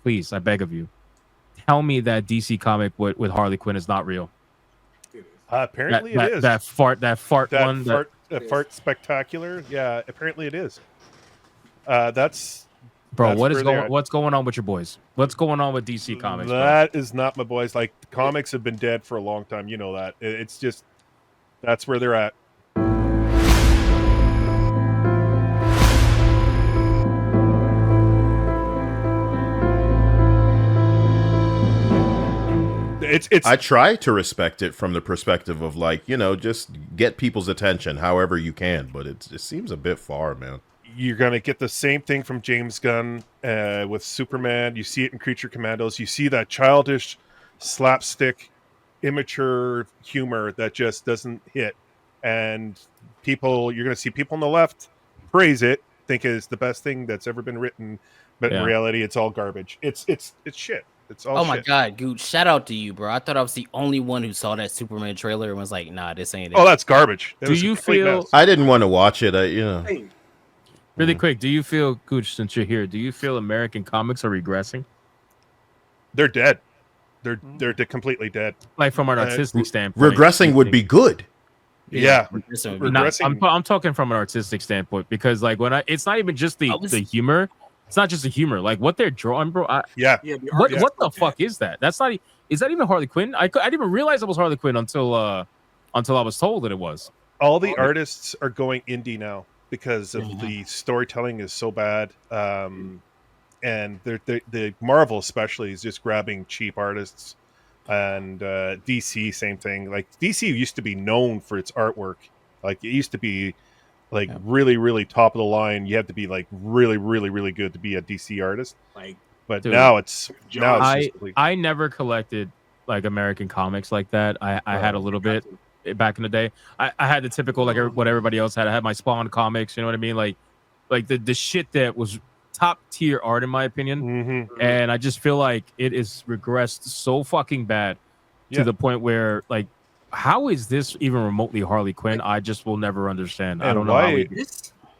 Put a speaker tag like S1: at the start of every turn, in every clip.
S1: please, I beg of you, tell me that DC comic with Harley Quinn is not real.
S2: Apparently it is.
S1: That fart one.
S2: Fart spectacular. Yeah, apparently it is. That's
S1: bro. What's going on with your boys? What's going on with DC Comics?
S2: That is not my boys. Like, the comics have been dead for a long time. You know that. It's just that's where they're at.
S3: I try to respect it from the perspective of, like, you know, just get people's attention however you can, but it seems a bit far, man.
S2: You're going to get the same thing from James Gunn with Superman. You see it in Creature Commandos. You see that childish, slapstick, immature humor that just doesn't hit. And you're going to see people on the left praise it, think it's the best thing that's ever been written, but in reality, it's all garbage. It's shit. It's all
S4: shit. My God, Gooch, shout out to you, bro. I thought I was the only one who saw that Superman trailer and was like, nah, this ain't it.
S2: Oh, that's garbage.
S1: Do you feel...
S3: I didn't want to watch it,
S1: Really quick, do you feel, Gooch, since you're here, do you feel American comics are regressing?
S2: They're dead. They're completely dead.
S1: Like, from an artistic standpoint.
S3: Regressing would be good.
S2: Yeah.
S1: I'm talking from an artistic standpoint, because, like, it's not even just the humor. It's not just the humor. Like, what they're drawing, bro. What the fuck is that? That's not... Is that even Harley Quinn? I didn't even realize it was Harley Quinn until I was told that it was.
S2: All the artists are going indie now because of the storytelling is so bad. And the Marvel especially is just grabbing cheap artists. And DC, same thing. Like, DC used to be known for its artwork. Like, it used to be really, really top of the line. You have to be like really, really, really good to be a DC artist. But dude, now it's
S1: I never collected like American comics like that. I had a little bit back in the day. I had the typical what everybody else had. I had my Spawn comics. You know what I mean? Like the shit that was top tier art in my opinion. And I just feel like it is regressed so fucking bad to the point where, like, how is this even remotely Harley Quinn? I just will never understand. I don't know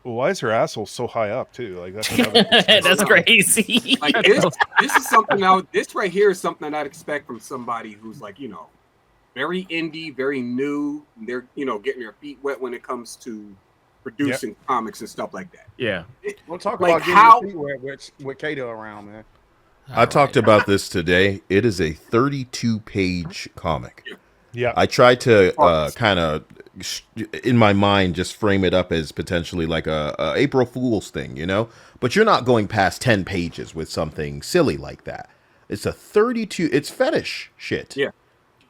S2: why is her asshole so high up too? Like,
S4: that's crazy.
S5: Like, this is something now. This right here is something that I'd expect from somebody who's, like, you know, very indie, very new. They're, you know, getting their feet wet when it comes to producing comics and stuff like that.
S1: Yeah,
S6: we'll talk about getting your feet wet with Kato around, man.
S3: I talked about this today. It is a 32-page comic.
S2: Yeah,
S3: I tried to kind of, in my mind, just frame it up as potentially like a April Fool's thing, you know? But you're not going past 10 pages with something silly like that. It's a 32. It's fetish shit.
S2: Yeah.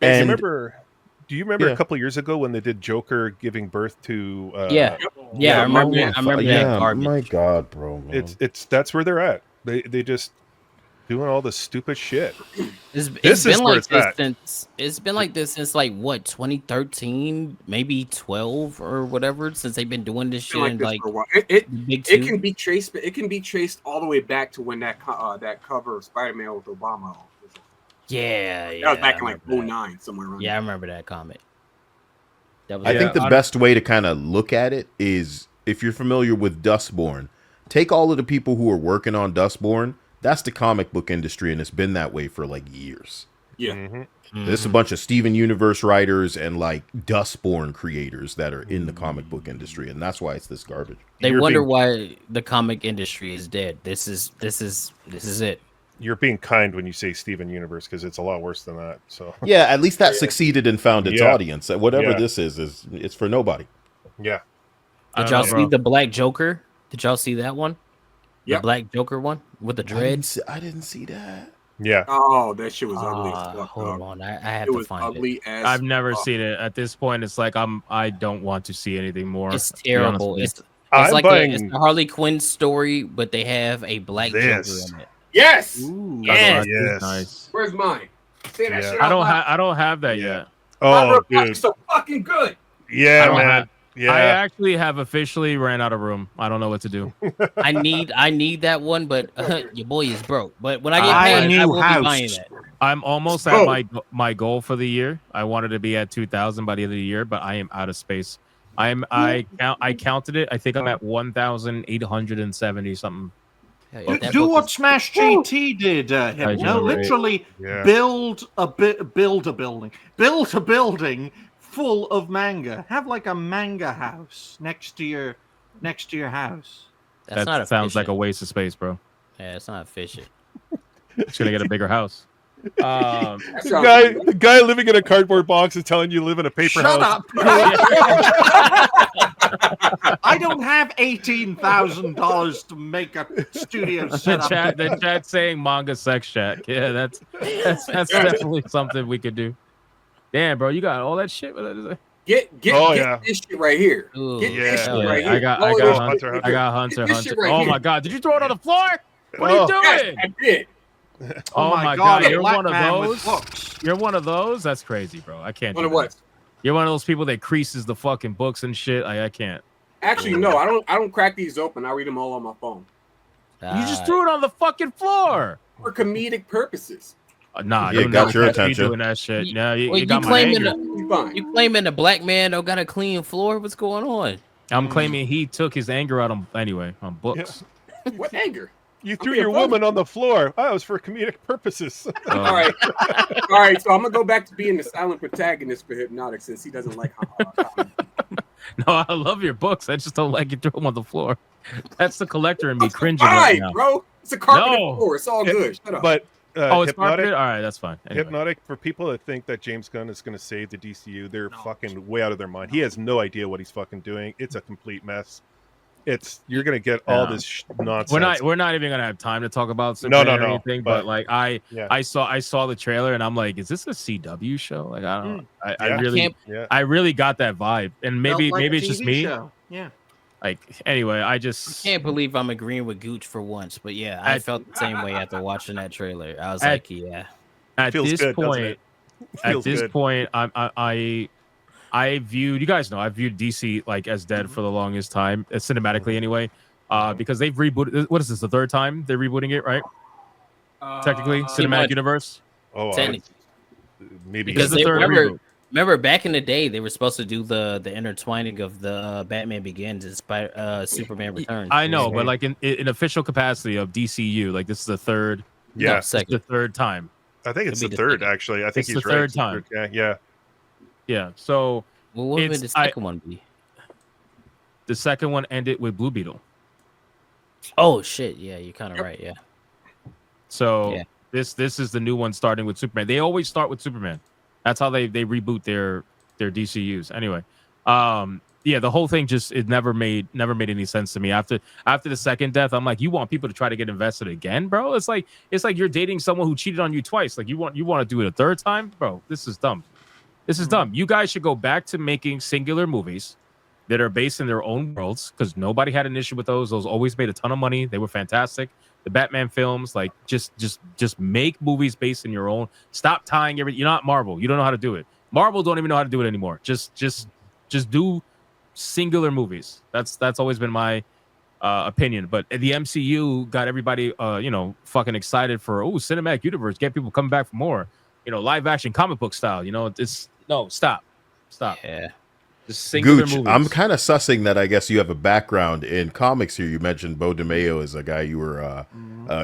S2: And do you remember a couple years ago when they did Joker giving birth to?
S4: I remember that garbage.
S3: My God, bro. Man.
S2: That's where they're at. They just doing all this stupid shit.
S4: It's been like this since like what, 2013, maybe 12 or whatever, since they've been doing this shit.
S5: Like it can be traced, but it can be traced all the way back to when that cover of Spider-Man with Obama.
S4: That
S5: was back in like 2009, somewhere around.
S4: Yeah, I remember that comic.
S3: I think the best way to kind of look at it is, if you're familiar with Dustborn, take all of the people who are working on Dustborn. That's the comic book industry, and it's been that way for like years.
S5: Yeah.
S3: There's a bunch of Steven Universe writers and like Dustborn creators that are in the comic book industry, and that's why it's this garbage.
S4: They wonder why the comic industry is dead. This is it.
S2: You're being kind when you say Steven Universe, because it's a lot worse than that. So
S3: yeah, at least that succeeded and found its audience. Whatever this is it's for nobody.
S2: Yeah.
S4: Did y'all see the Black Joker? Did y'all see that one? The Black Joker one with the dreads?
S3: I didn't see that.
S2: Yeah.
S5: Oh, that shit was ugly.
S4: Hold on, I have to find it.
S1: I've never seen it. At this point, it's like I don't want to see anything more.
S4: It's terrible. It's like it's a Harley Quinn story, but they have a Black Joker in it.
S5: Yes.
S1: Ooh,
S5: yes.
S1: Nice.
S5: Where's mine? Say that shit.
S1: I don't have that yet.
S2: Oh, dude,
S5: so fucking good.
S2: Yeah, man. Yeah.
S1: I actually have officially ran out of room. I don't know what to do.
S4: I need that one, but your boy is broke. But when I get paid, I will be buying that.
S1: I'm almost at my goal for the year. I wanted to be at 2,000 by the end of the year, but I am out of space. I counted it. I think I'm at 1,870 something.
S7: Do what Smash GT did, Hypno. Literally build a building full of manga. Have like a manga house next to your house.
S1: That sounds like a waste of space, bro.
S4: Yeah, it's not efficient.
S1: It's gonna get a bigger house.
S2: The guy living in a cardboard box is telling you live in a paper house.
S7: Shut up! I don't have $18,000 to make a studio setup.
S1: The chat saying manga sex chat. Yeah, that's definitely something we could do. Damn, bro, you got all that shit.
S5: Get this shit right here. Get this shit right here.
S1: I got Hunter.
S5: Right
S1: my God, did you throw it on the floor? What are you doing?
S5: I did.
S1: Oh my God, you're one of those. You're one of those. That's crazy, bro. I can't.
S5: What?
S1: You're one of those people that creases the fucking books and shit. I can't.
S5: Actually, no, I don't crack these open. I read them all on my phone.
S1: You just threw it on the fucking floor
S5: for comedic purposes.
S3: Nah, you got your attention.
S1: Doing that shit. You
S4: claiming the black man don't got a clean floor? What's going on?
S1: I'm claiming he took his anger out on books.
S5: Yeah. What anger?
S2: You threw your woman on the floor. Oh, it was for comedic purposes.
S5: All right. So I'm gonna go back to being the silent protagonist for Hypnotic since he doesn't like.
S1: No, I love your books. I just don't like you throw them on the floor. That's the collector in me cringing
S5: right
S1: now,
S5: bro. It's a carpeted floor. It's all good. Shut up.
S2: But
S1: it's carpeted. All right, that's fine.
S2: Anyway. Hypnotic, for people that think that James Gunn is going to save the DCU, they're fucking way out of their mind. He has no idea what he's fucking doing. It's a complete mess. You're gonna get all this nonsense.
S1: We're not even gonna have time to talk about Superman or anything. But like I saw the trailer and I'm like, is this a CW show? Like I don't. I really got that vibe, and maybe it's just me.
S7: Show. Yeah.
S1: Like anyway, I
S4: can't believe I'm agreeing with Gooch for once, but yeah, I felt the same way after watching that trailer. I was like, yeah.
S1: At this point, I viewed, you guys know, I viewed DC like as dead for the longest time, cinematically anyway, because they've rebooted. What is this? The third time they're rebooting it, right? Technically, cinematic universe.
S2: Oh, maybe
S4: because the third reboot. Remember back in the day, they were supposed to do the intertwining of the Batman Begins and Superman Returns.
S1: I know, but like in official capacity of DCU, like this is the third.
S2: Yeah,
S1: the third time.
S2: I think it's the third. Actually, I think he's
S1: the third time. Yeah. So,
S4: what would the second one be?
S1: The second one ended with Blue Beetle.
S4: Oh shit! Yeah, you're kind of right. Yeah.
S1: So this is the new one starting with Superman. They always start with Superman. That's how they reboot their DCUs. Anyway, the whole thing it never made any sense to me. After the second death, I'm like, you want people to try to get invested again, bro? It's like you're dating someone who cheated on you twice. Like you want to do it a third time, bro? This is dumb. This is dumb. You guys should go back to making singular movies that are based in their own worlds, because nobody had an issue with those. Those always made a ton of money. They were fantastic. The Batman films, like just make movies based in your own. Stop tying everything. You're not Marvel. You don't know how to do it. Marvel don't even know how to do it anymore. Just do singular movies. That's always been my opinion. But the MCU got everybody fucking excited for cinematic universe. Get people coming back for more. Live action comic book style. Stop.
S4: Yeah.
S1: Just singular
S3: Gooch,
S1: movies.
S3: I'm kind of sussing that. I guess you have a background in comics here. You mentioned Bo DeMeo as a guy you were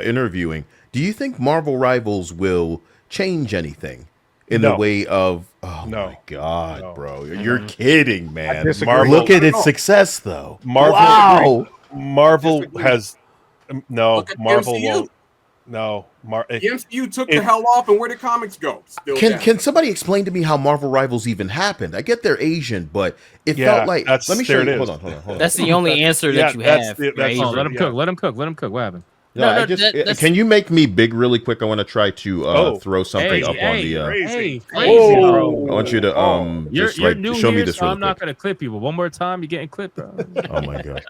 S3: interviewing. Do you think Marvel Rivals will change anything in the way of? Oh my God, bro! You're kidding, man. Look at its success, though.
S2: Marvel has Marvel won't. No,
S5: the MCU took the hell off, and where did comics go?
S3: Can somebody explain to me how Marvel Rivals even happened? I get they're Asian, but it felt like. Let me show you. Hold on.
S4: That's the only answer that you have.
S1: Let him cook. Let him cook. What happened?
S3: Can you make me big really quick? I want to try to throw something up on the.
S1: Crazy,
S3: bro. I want you to
S1: you're new
S3: show me
S1: here,
S3: this.
S1: So I'm not gonna clip you, but one more time, you're getting clipped, bro.
S3: Oh my God.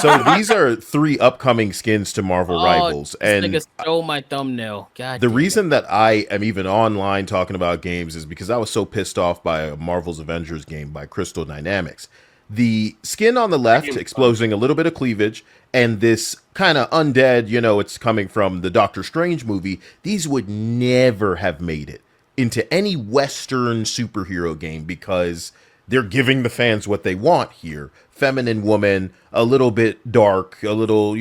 S3: So these are 3 upcoming skins to Marvel Rivals, and
S4: nigga stole my thumbnail. God.
S3: The reason that I am even online talking about games is because I was so pissed off by a Marvel's Avengers game by Crystal Dynamics. The skin on the left exposing a little bit of cleavage, and this kind of undead, it's coming from the Doctor Strange movie. These would never have made it into any Western superhero game because they're giving the fans what they want here. Feminine woman, a little bit dark, a little,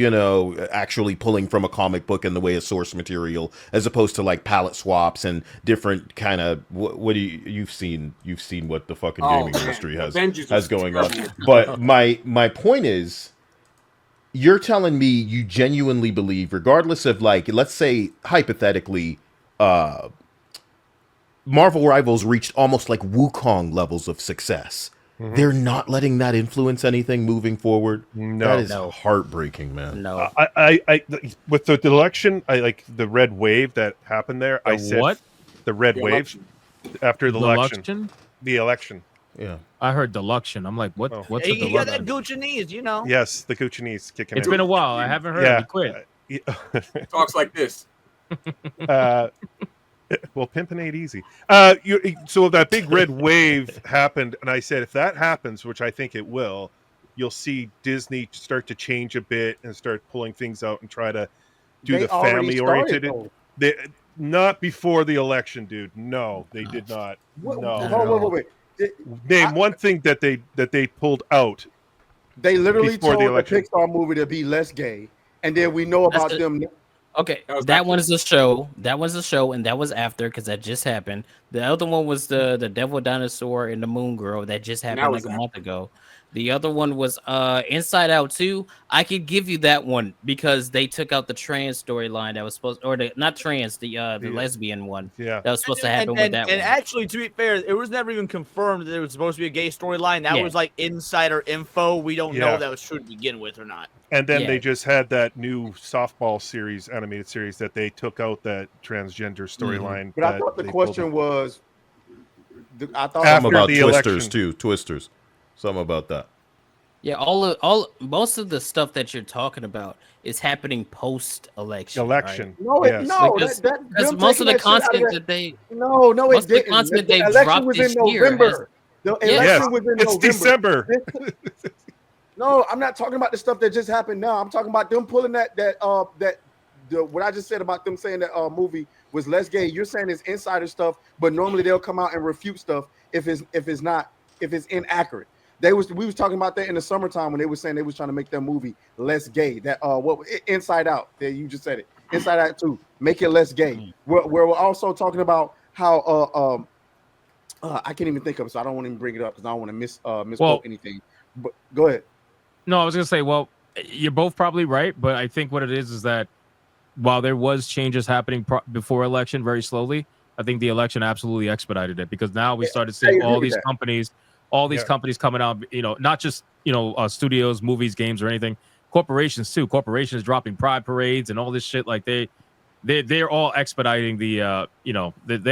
S3: actually pulling from a comic book in the way of source material, as opposed to like palette swaps and different kind of what do you've seen what the fucking gaming industry has going on. But my point is, you're telling me you genuinely believe, regardless of like, let's say hypothetically, Marvel Rivals reached almost like Wukong levels of success. Mm-hmm. They're not letting that influence anything moving forward.
S2: No,
S3: that is heartbreaking, man.
S4: No,
S2: I with the election, I like the red wave that happened there. I said
S1: what?
S2: The red wave after the election. The election.
S3: Yeah,
S1: I heard deluction. I'm like, what?
S2: Oh.
S1: What's
S8: Hey,
S1: the
S8: you got
S1: deluction?
S8: that Gucci knees, you know.
S2: Yes, the Gucci knees kicking.
S1: It's been a while. I haven't heard. He quit.
S5: Talks like this.
S2: Well, pimping ain't easy. So that big red wave happened, and I said, if that happens, which I think it will, you'll see Disney start to change a bit and start pulling things out and try to do the family-oriented. Not before the election, dude. No, they did not.
S6: Wait.
S2: Name one thing that they pulled out.
S6: They literally told
S2: the
S6: a
S2: election.
S6: Pixar movie to be less gay, and then we know about them.
S4: Okay, that one's the show. That was the show, and that was after because that just happened. The other one was the Devil Dinosaur and the Moon Girl that just happened like a month ago. The other one was Inside Out 2. I could give you that one because they took out the trans storyline that was supposed, or not trans, the lesbian one.
S2: Yeah,
S4: that was supposed to happen with that one.
S8: And actually, to be fair, it was never even confirmed that it was supposed to be a gay storyline. That was like insider info. We don't know if that was true to begin with or not.
S2: And then they just had that new softball series, animated series, that they took out that transgender storyline.
S6: But I thought the question was,
S3: something about Twisters too. Twisters. Something about that.
S4: Yeah, most of the stuff that you're talking about is happening post-election.
S2: Right?
S6: No,
S4: because most of the content that they
S6: most
S4: the content they've dropped this year.
S6: The election was in November.
S2: It's December.
S6: No, I'm not talking about the stuff that just happened now. I'm talking about them pulling what I just said about them saying that movie was less gay. You're saying it's insider stuff, but normally they'll come out and refute stuff if it's inaccurate. We was talking about that in the summertime when they were saying they was trying to make their movie less gay. That Inside Out. That you just said it. Inside Out 2. Make it less gay. We're also talking about how I can't even think of it, so I don't want to even bring it up because I don't want to misquote anything. But go ahead.
S1: No, I was gonna say, well, you're both probably right, but I think what it is that while there was changes happening before election very slowly, I think the election absolutely expedited it because now we started seeing all these companies coming out, not just, studios, movies, games, or anything, corporations too. Corporations dropping pride parades and all this shit. Like they're all expediting the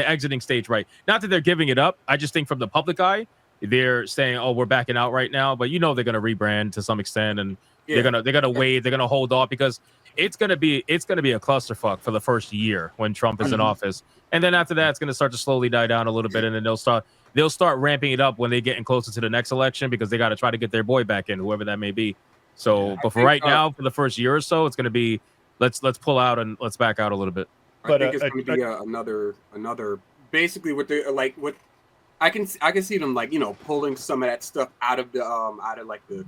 S1: exiting stage right. Not that they're giving it up. I just think from the public eye, they're saying, "Oh, we're backing out right now," but they're going to rebrand to some extent, and they're gonna wait. They're gonna hold off because it's gonna be a clusterfuck for the first year when Trump is in office, and then after that, it's gonna start to slowly die down a little bit, and then they'll start ramping it up when they getting closer to the next election because they got to try to get their boy back in, whoever that may be. So, but for right now, for the first year or so, it's gonna be let's pull out and let's back out a little bit.
S5: I think it's gonna be another basically with the I can see them pulling some of that stuff out of the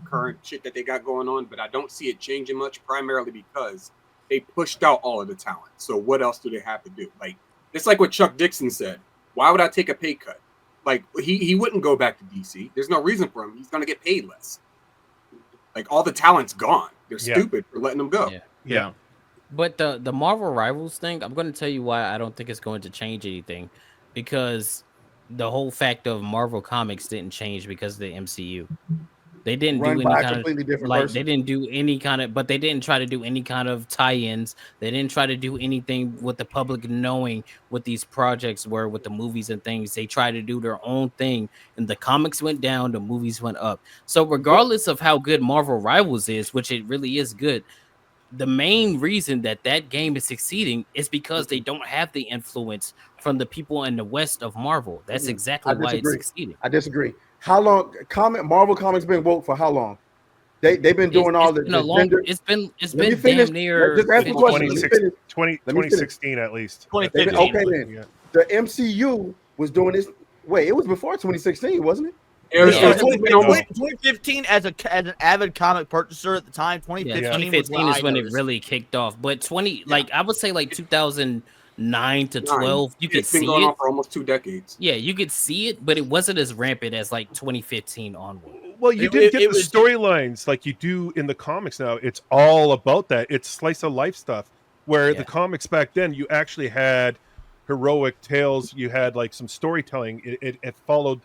S5: current shit that they got going on, but I don't see it changing much, primarily because they pushed out all of the talent. So what else do they have to do? It's like what Chuck Dixon said. Why would I take a pay cut? He wouldn't go back to DC. There's no reason for him. He's gonna get paid less. All the talent's gone. They're stupid for letting them go.
S1: Yeah.
S4: But the Marvel Rivals thing, I'm going to tell you why I don't think it's going to change anything, because the whole fact of Marvel Comics didn't change because of the MCU. They didn't do any kind of they didn't do any kind of, but they didn't try to do any kind of tie-ins. They didn't try to do anything with the public knowing what these projects were with the movies and things. They tried to do their own thing, and the comics went down, the movies went up. So regardless of how good Marvel Rivals is, which it really is good, the main reason that game is succeeding is because they don't have the influence from the people in the west of Marvel. That's exactly why it's succeeding.
S6: I disagree. How long Marvel Comics been woke for? How long? They've been doing
S4: it's been damn near
S2: 2016 at least.
S6: 2015. Okay, then the MCU was doing this. Wait, it was before 2016, wasn't it?
S8: 2015 as an avid comic purchaser at the time. 2015
S4: is when it really kicked off. But I would say like 2009 to 12, you could see
S5: going
S4: it
S5: on for almost 2 decades.
S4: Yeah, you could see it, but it wasn't as rampant as like 2015 onward.
S2: Well, you didn't get the storylines like you do in the comics now. It's all about that. It's slice of life stuff. Where the comics back then, you actually had heroic tales. You had like some storytelling. It followed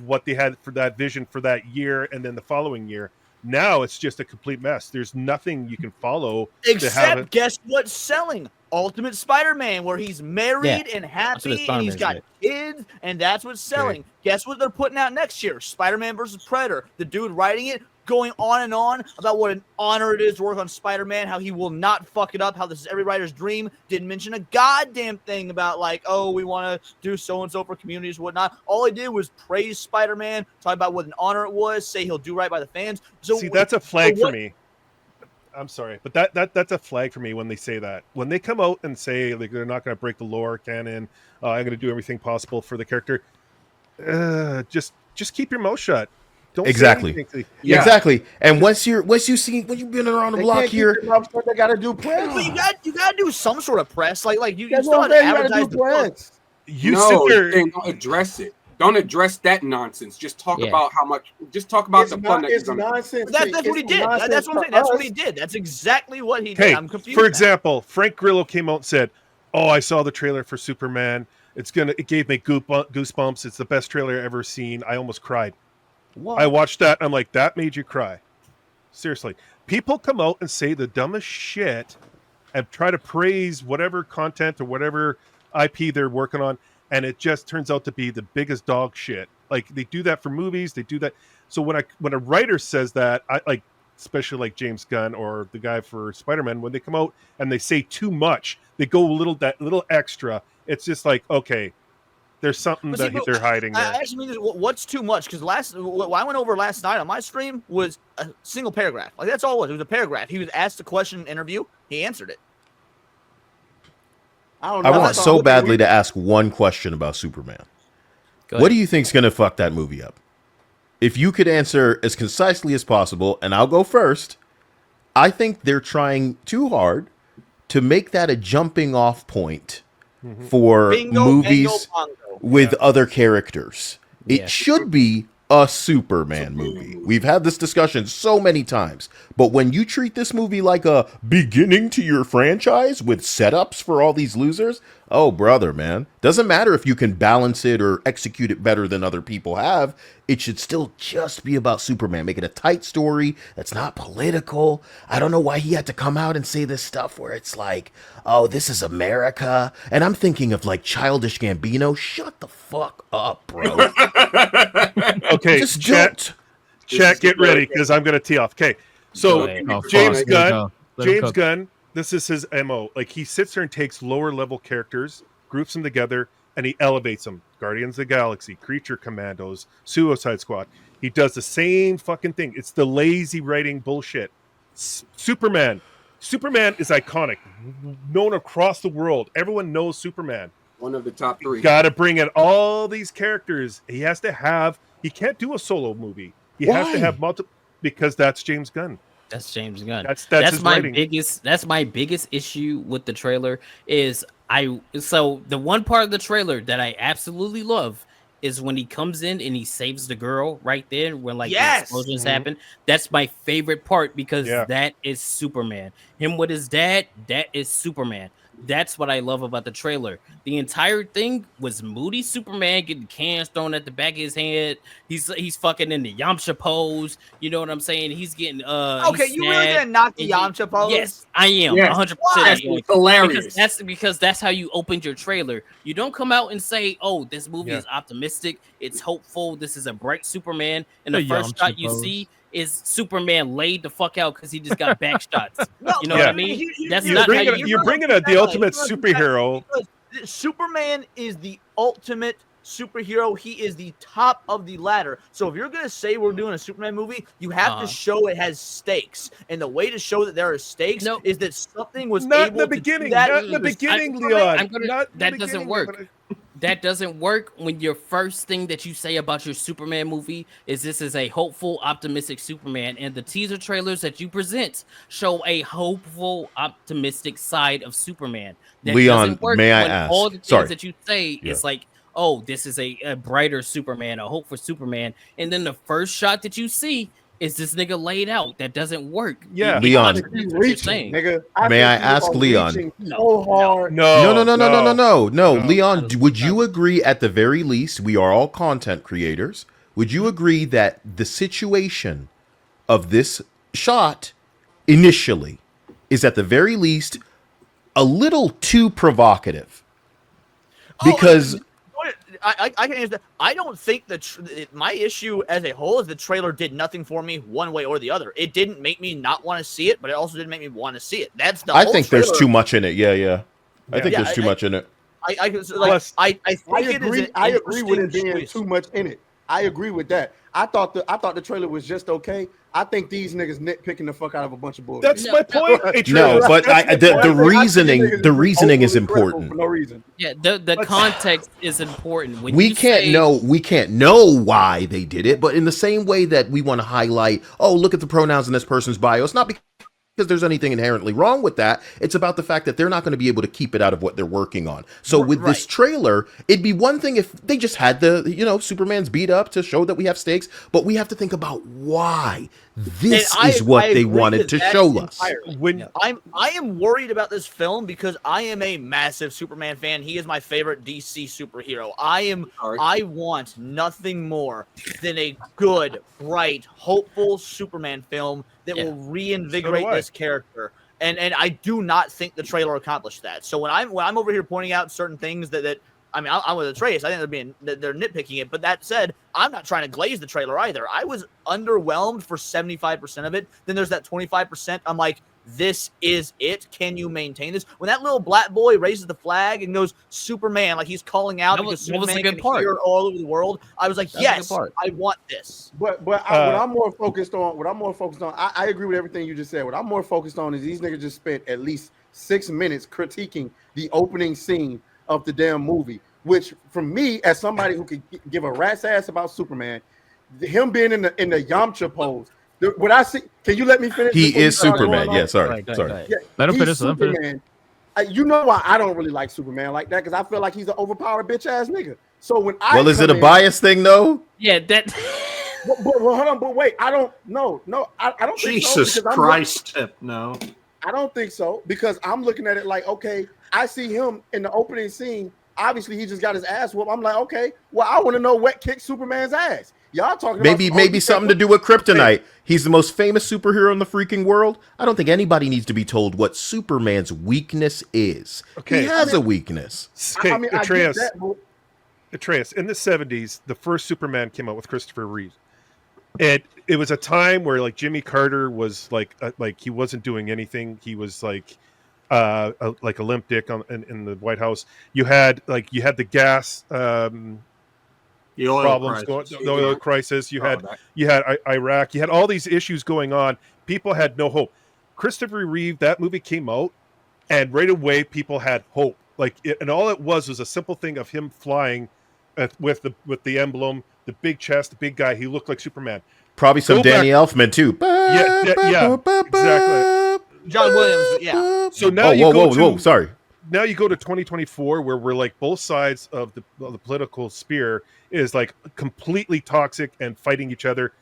S2: what they had for that vision for that year, and then the following year. Now it's just a complete mess. There's nothing you can follow.
S8: Except, guess what's selling? Ultimate Spider-Man, where he's married and happy, and he's got kids, and that's what's selling. Guess what they're putting out next year? Spider-Man versus Predator. The dude writing it, going on and on about what an honor it is to work on Spider-Man, how he will not fuck it up, how this is every writer's dream. Didn't mention a goddamn thing about like, oh, we want to do so-and-so for communities and whatnot. All he did was praise Spider-Man, talk about what an honor it was, say he'll do right by the fans. So
S2: see, that's a flag for me. I'm sorry, but that's a flag for me when they say that. When they come out and say like they're not going to break the lore canon, I'm going to do everything possible for the character. Just keep your mouth shut. Don't
S3: exactly. Exactly. And once you've been around the block here,
S6: they got to do press.
S8: But you got to do some sort of press. Like you still have to advertise the book.
S2: Sit there
S5: and address it. Don't address that nonsense. Just talk about how much. Just talk about the fun that
S6: it's nonsense.
S8: That's what he did. That's what I'm saying. That's what he did. That's exactly what he did. I'm confused.
S2: For example, Frank Grillo came out and said, "Oh, I saw the trailer for Superman. It gave me goosebumps. It's the best trailer I've ever seen. I almost cried." What? I watched that. I'm like, that made you cry? Seriously, people come out and say the dumbest shit and try to praise whatever content or whatever IP they're working on. And it just turns out to be the biggest dog shit. Like they do that for movies, they do that. So when a writer says that, I like, especially like James Gunn or the guy for Spider-Man, when they come out and they say too much, they go that little extra. It's just like, okay, there's something that they're hiding there.
S8: I actually mean, what's too much? Because what I went over last night on my stream was a single paragraph. Like that's all it was. It was a paragraph. He was asked a question in an interview. He answered it.
S3: I want so badly to ask one question about Superman. What do you think's going to fuck that movie up? If you could answer as concisely as possible, and I'll go first, I think they're trying too hard to make that a jumping off point for movies with other characters. It should be a Superman movie. We've had this discussion so many times, but when you treat this movie like a beginning to your franchise with setups for all these losers, oh brother, man, doesn't matter if you can balance it or execute it better than other people have. It should still just be about Superman. Make it a tight story that's not political. I don't know why he had to come out and say this stuff where it's like, oh, this is America. And I'm thinking of like Childish Gambino. Shut the fuck up, bro.
S2: Okay, chat, get ready because I'm going to tee off. Okay, so James Gunn, this is his MO. Like he sits there and takes lower level characters, groups them together, and he elevates them. Guardians of the Galaxy, Creature Commandos, Suicide Squad. He does the same fucking thing. It's the lazy writing bullshit. Superman is iconic, known across the world. Everyone knows Superman.
S5: One of the top 3.
S2: Got to bring in all these characters. He has to have. He can't do a solo movie. He has to have multiple because that's James Gunn.
S4: That's James Gunn.
S2: That's
S4: my
S2: writing.
S4: That's my biggest issue with the trailer. So the one part of the trailer that I absolutely love is when he comes in and he saves the girl right there when like the explosions happen. That's my favorite part because that is Superman. Him with his dad, that is Superman. That's what I love about the trailer. The entire thing was moody Superman getting cans thrown at the back of his head. He's fucking in the Yamcha pose. You know what I'm saying? He's getting
S8: okay, you really gonna knock the Yamcha pose?
S4: Yes, I am. 100%.
S5: That's hilarious.
S4: Because that's how you opened your trailer. You don't come out and say, "Oh, this movie is optimistic. It's hopeful. This is a bright Superman." And the first shot you see is Superman laid the fuck out because he just got back shots. You know what I mean? That's
S2: you're bringing the ultimate superhero.
S8: Superman is the ultimate superhero. He is the top of the ladder. So if you're gonna say we're doing a Superman movie, you have to show it has stakes. And the way to show that there are stakes is that something was
S2: not
S8: able
S2: in the beginning.
S8: To do that.
S2: Not in the beginning, Leon.
S4: That doesn't work. that doesn't work when your first thing that you say about your Superman movie is this is a hopeful, optimistic Superman, and the teaser trailers that you present show a hopeful, optimistic side of Superman. That
S3: Leon,
S4: doesn't work
S3: may I
S4: when
S3: ask?
S4: all the things that you say
S3: Yeah.
S4: is like, oh, this is a brighter Superman, a hope for Superman, and then the first shot that you see is this nigga laid out. That doesn't work.
S2: Yeah.
S3: Leon,
S6: nigga.
S3: May I ask Leon?
S6: So hard.
S3: No. Leon, would you agree at the very least, we are all content creators, would you agree that the situation of this shot initially is at the very least a little too provocative? Because
S8: I can answer that. I don't think that my issue as a whole is the trailer did nothing for me one way or the other. It didn't make me not want to see it, but it also didn't make me want to see it. That's the.
S3: I think there's too much in it. Yeah. I think there's too much in it.
S8: I agree
S6: with it being too much in it. I agree with that. I thought the trailer was just okay. I think these niggas nitpicking the fuck out of a bunch of bullshit.
S2: That's my point.
S3: No, but the reasoning is important.
S6: For no reason.
S4: Yeah, the context is important. When
S3: we can't know why they did it, but in the same way that we want to highlight, oh, look at the pronouns in this person's bio. It's not because there's anything inherently wrong with that. It's about the fact that they're not going to be able to keep it out of what they're working on. So with this trailer, it'd be one thing if they just had the, Superman's beat up to show that we have stakes, but we have to think about why this is what they wanted to show us.
S8: I am worried about this film because I am a massive Superman fan. He is my favorite DC superhero. I want nothing more than a good, bright, hopeful Superman film that will reinvigorate this character. And I do not think the trailer accomplished that. So when I'm over here pointing out certain things that I mean, I'm with Atreus. I think they're nitpicking it. But that said, I'm not trying to glaze the trailer either. I was underwhelmed for 75% of it. Then there's that 25%. I'm like, this is it. Can you maintain this? When that little black boy raises the flag and goes Superman, like he's calling out because Superman can hear all over the world, I was like, yes, I want this.
S6: But what I'm more focused on, I agree with everything you just said. What I'm more focused on is these niggas just spent at least 6 minutes critiquing the opening scene of the damn movie, which for me, as somebody who could give a rat's ass about Superman, him being in the Yamcha pose, what I see, can you let me finish?
S3: He is Superman. Yeah, sorry.
S1: Yeah, let him finish.
S6: Superman. You know why I don't really like Superman like that? Because I feel like he's an overpowered bitch ass nigga. So when
S3: is it a bias thing though?
S4: Yeah, that.
S6: But hold on, but wait, I don't. No, I don't.
S7: Jesus
S6: think so
S7: Christ, no.
S6: I don't think so because I'm looking at it like, okay, I see him in the opening scene. Obviously, he just got his ass whooped. I'm like, okay, well, I want to know what kicked Superman's ass. Y'all talking about
S3: maybe something to do with kryptonite. He's the most famous superhero in the freaking world. I don't think anybody needs to be told what Superman's weakness is. Okay, he has a weakness.
S2: Okay, Atreus, in the 70s, the first Superman came out with Christopher Reeve. It was a time where like Jimmy Carter was like he wasn't doing anything. He was like a limp dick in the White House. You had the gas
S7: the oil
S2: problems
S7: crisis.
S2: the oil crisis. You had Iraq. You had all these issues going on. People had no hope. Christopher Reeve, that movie came out, and right away people had hope. And all it was a simple thing of him flying with the emblem, the big chest, the big guy. He looked like Superman.
S3: Probably some Danny Elfman too.
S2: Yeah, exactly.
S8: John Williams, yeah.
S2: So now
S3: sorry.
S2: Now you go to 2024, where we're like both sides of the political spear is like completely toxic and fighting each other.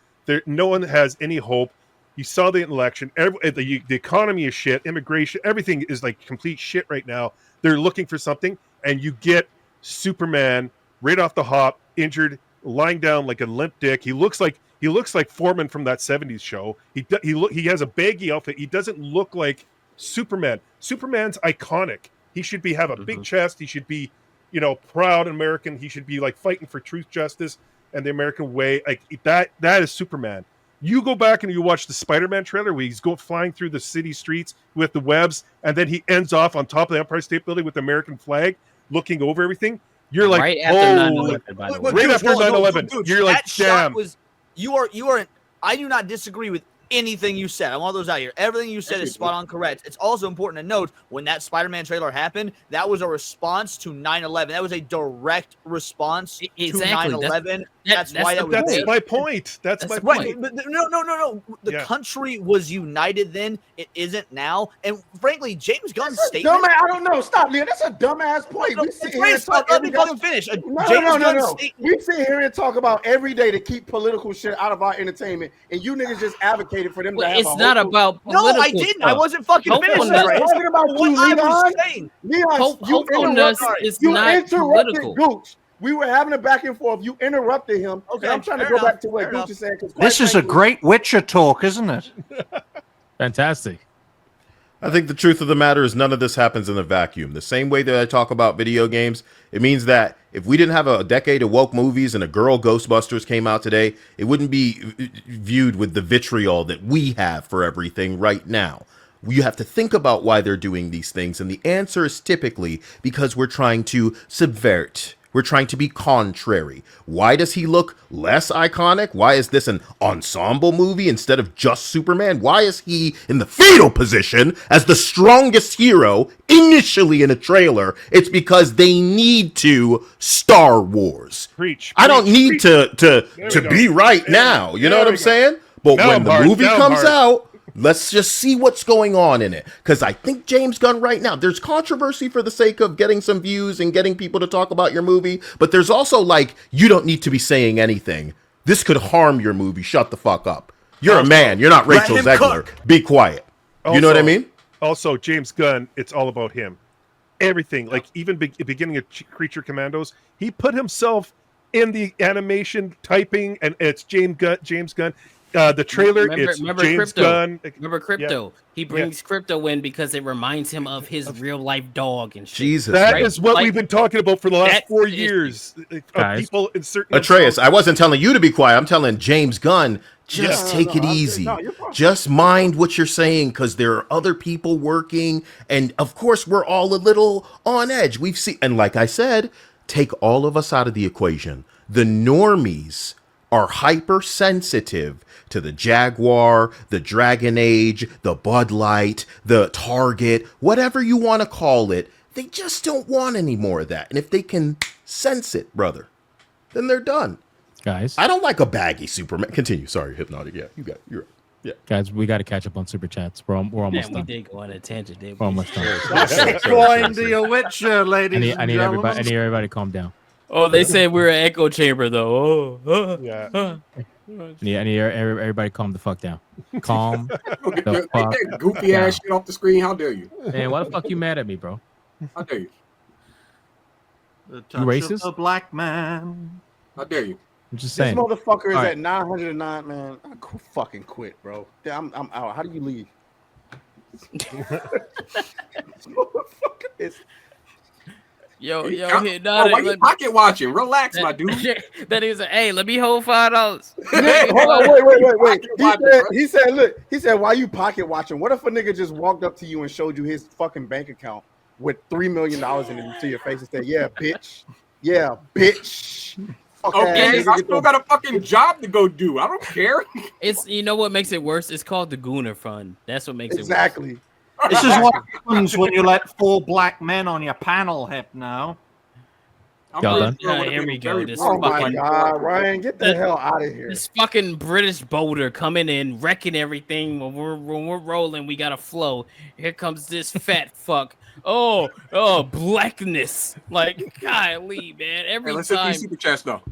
S2: No one has any hope. You saw the election. The economy is shit. Immigration, everything is like complete shit right now. They're looking for something, and you get Superman right off the hop, injured, lying down like a limp dick. He looks like Foreman from that 70s show. He has a baggy outfit. He doesn't look like Superman. Superman's iconic. He should have a big chest. He should be, proud American. He should be like fighting for truth, justice, and the American way. Like that is Superman. You go back and you watch the Spider-Man trailer where he's flying through the city streets with the webs, and then he ends off on top of the Empire State Building with the American flag, looking over everything. You're like,
S4: right after 9/11.
S2: Right after 9/11. You're like, damn.
S8: You are. I do not disagree with anything you said. I want those out here. Everything you said is spot on correct. It's also important to note when that Spider-Man trailer happened, that was a response to 9/11. That was a direct response to 9/11. That's why that was
S2: That's my point. That's my point.
S8: But no. The country was united then. It isn't now. And frankly, James Gunn's statement.
S6: Dumbass, I don't know. Stop, Leah. That's a dumbass point. We sit here and talk
S8: let me fucking finish.
S6: No. We sit here and talk about every day to keep political shit out of our entertainment, and you niggas just advocated for them to have
S4: it's not about political.
S8: No, I didn't. I wasn't fucking finished.
S6: I'm talking about you, Leon. Leon, you interrupted Gooch. We were having a back and forth. You interrupted him. Okay, I'm trying to go back to what Gooch is saying.
S7: This is a great Witcher talk, isn't it?
S1: Fantastic.
S3: I think the truth of the matter is none of this happens in a vacuum. The same way that I talk about video games, it means that if we didn't have a decade of woke movies and a girl Ghostbusters came out today, it wouldn't be viewed with the vitriol that we have for everything right now. You have to think about why they're doing these things, and the answer is typically because we're trying to subvert. We're trying to be contrary. Why does he look less iconic? Why is this an ensemble movie instead of just Superman? Why is he in the fetal position as the strongest hero initially in a trailer? It's because they need to Star Wars. I don't need to be right now. You know what I'm saying? But when the movie comes out, let's just see what's going on in it. Because I think James Gunn right now, there's controversy for the sake of getting some views and getting people to talk about your movie. But there's also like, you don't need to be saying anything. This could harm your movie. Shut the fuck up. You're a man. You're not Rachel Zegler. Be quiet. You know what I mean?
S2: Also, James Gunn, it's all about him. Everything. Like even beginning of Creature Commandos, he put himself in the animation typing, and it's James Gunn. The trailer, it's James Gunn.
S4: Remember Crypto? Yeah. He brings Crypto in because it reminds him of his real life dog and shit.
S3: Jesus,
S2: that is what we've been talking about for the last 4 years. People in certain
S3: Atreus, I wasn't telling you to be quiet. I'm telling James Gunn, just take it easy. Just mind what you're saying, because there are other people working, and of course we're all a little on edge. We've seen, and like I said, take all of us out of the equation. The normies are hypersensitive to the Jaguar, the Dragon Age, the Bud Light, the Target, whatever you want to call it. They just don't want any more of that. And if they can sense it, brother, then they're done.
S1: Guys,
S3: I don't like a baggy Superman. Continue. Sorry, Hypnotic. Yeah, you're right. Yeah,
S1: guys, we got to catch up on super chats. We're almost done.
S4: We did go on a tangent, didn't we?
S1: We're almost done.
S7: Going to your Witcher, ladies.
S1: I need everybody to calm down.
S4: Oh, they said we're an echo chamber, though.
S2: Yeah.
S1: I need everybody calm the fuck down. Calm the fuck
S5: that goofy
S1: down.
S5: ass shit off the screen. How dare you?
S1: Man, why the fuck you mad at me, bro?
S5: How dare you?
S7: The
S1: You racist?
S7: A black man.
S5: How dare you?
S1: I'm just saying.
S6: This motherfucker is
S1: All right.
S6: at 909, man. I fucking quit, bro. I'm out. How do you leave? This motherfucker is.
S4: Yo,
S5: Why
S4: Hypnotic.
S5: you pocket watching? Relax, my dude.
S4: That is hey, let me hold $5.
S6: Hold on, wait. He said, why you pocket watching? What if a nigga just walked up to you and showed you his fucking bank account with $3 million in it to your face and said, yeah, bitch.
S5: Okay, I still got a fucking job to go do. I don't care.
S4: It's you know what makes it worse? It's called the Gunner Fund. That's what makes it worse.
S6: Exactly.
S7: This is what happens when you let 4 black men on your panel, Hypno.
S1: Y'all done?
S4: Here we go. This
S6: Oh my
S4: fucking
S6: God, Ryan, get the hell out of here.
S4: This fucking British boulder coming in, wrecking everything. When we're rolling, we got to flow. Here comes this fat fuck. Oh, blackness. Like, golly, man. Every
S5: Let's
S4: time.
S5: hit these super chats though.